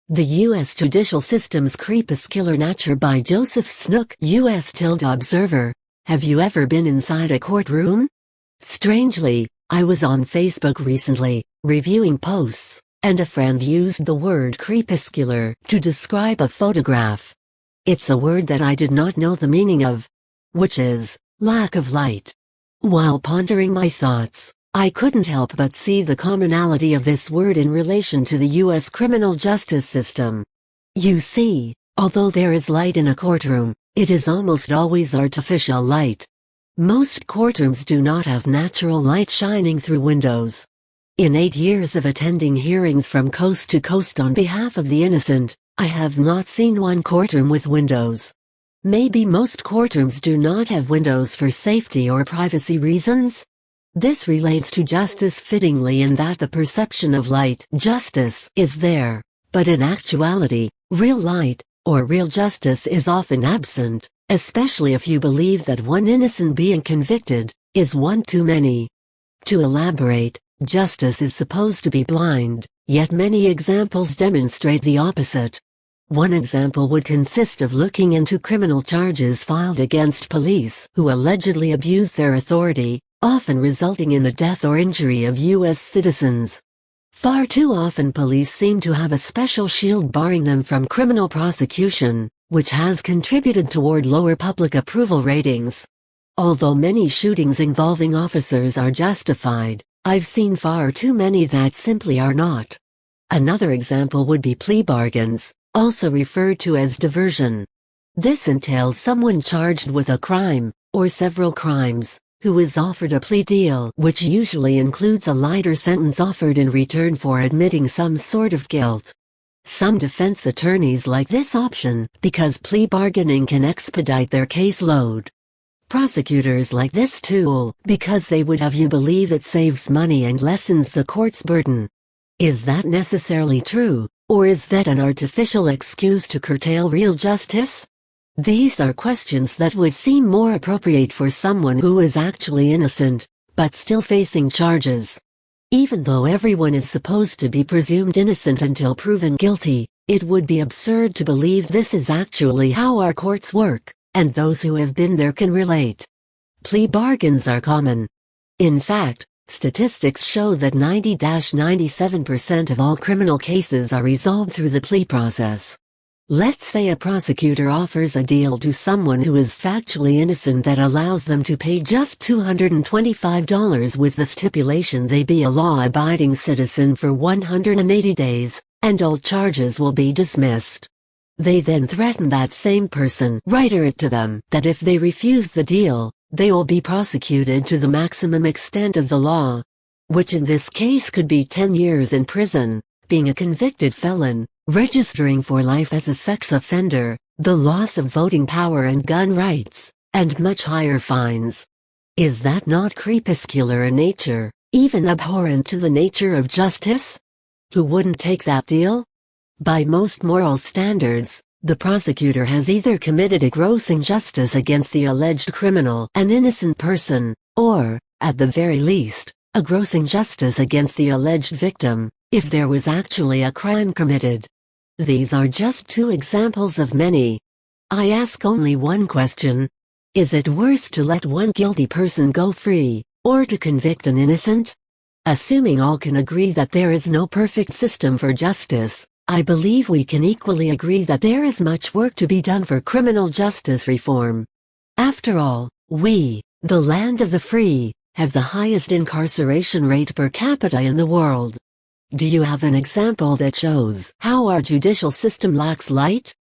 The U.S. Judicial System's Crepuscular Nature by Joseph Snook, U.S.Observer. Have you ever been inside a courtroom? Strangely, I was on Facebook recently, reviewing posts, and a friend used the word crepuscular to describe a photograph. It's a word that I did not know the meaning of, which is lack of light. While pondering my thoughts, I couldn't help but see the commonality of this word in relation to the U.S. criminal justice system. You see, although there is light in a courtroom, it is almost always artificial light. Most courtrooms do not have natural light shining through windows. In 8 years of attending hearings from coast to coast on behalf of the innocent, I have not seen one courtroom with windows. Maybe most courtrooms do not have windows for safety or privacy reasons? This relates to justice fittingly in that the perception of light justice is there, but in actuality, real light, or real justice is often absent, especially if you believe that one innocent being convicted is one too many. To elaborate, justice is supposed to be blind, yet many examples demonstrate the opposite. One example would consist of looking into criminal charges filed against police who allegedly abused their authority, often resulting in the death or injury of U.S. citizens. Far too often police seem to have a special shield barring them from criminal prosecution, which has contributed toward lower public approval ratings. Although many shootings involving officers are justified, I've seen far too many that simply are not. Another example would be plea bargains, also referred to as diversion. This entails someone charged with a crime, or several crimes, who is offered a plea deal which usually includes a lighter sentence offered in return for admitting some sort of guilt. Some defense attorneys like this option because plea bargaining can expedite their caseload. Prosecutors like this tool because they would have you believe it saves money and lessens the court's burden. Is that necessarily true, or is that an artificial excuse to curtail real justice? These are questions that would seem more appropriate for someone who is actually innocent, but still facing charges. Even though everyone is supposed to be presumed innocent until proven guilty, it would be absurd to believe this is actually how our courts work, and those who have been there can relate. Plea bargains are common. In fact, statistics show that 90-97% of all criminal cases are resolved through the plea process. Let's say a prosecutor offers a deal to someone who is factually innocent that allows them to pay just $225 with the stipulation they be a law-abiding citizen for 180 days, and all charges will be dismissed. They then threaten that same person, writer it to them, that if they refuse the deal, they will be prosecuted to the maximum extent of the law, which in this case could be 10 years in prison, being a convicted felon, registering for life as a sex offender, the loss of voting power and gun rights, and much higher fines. Is that not crepuscular in nature, even abhorrent to the nature of justice? Who wouldn't take that deal? By most moral standards, the prosecutor has either committed a gross injustice against the alleged criminal, an innocent person, or, at the very least, a gross injustice against the alleged victim, if there was actually a crime committed. These are just two examples of many. I ask only one question. Is it worse to let one guilty person go free, or to convict an innocent? Assuming all can agree that there is no perfect system for justice, I believe we can equally agree that there is much work to be done for criminal justice reform. After all, we, the land of the free, have the highest incarceration rate per capita in the world. Do you have an example that shows how our judicial system lacks light?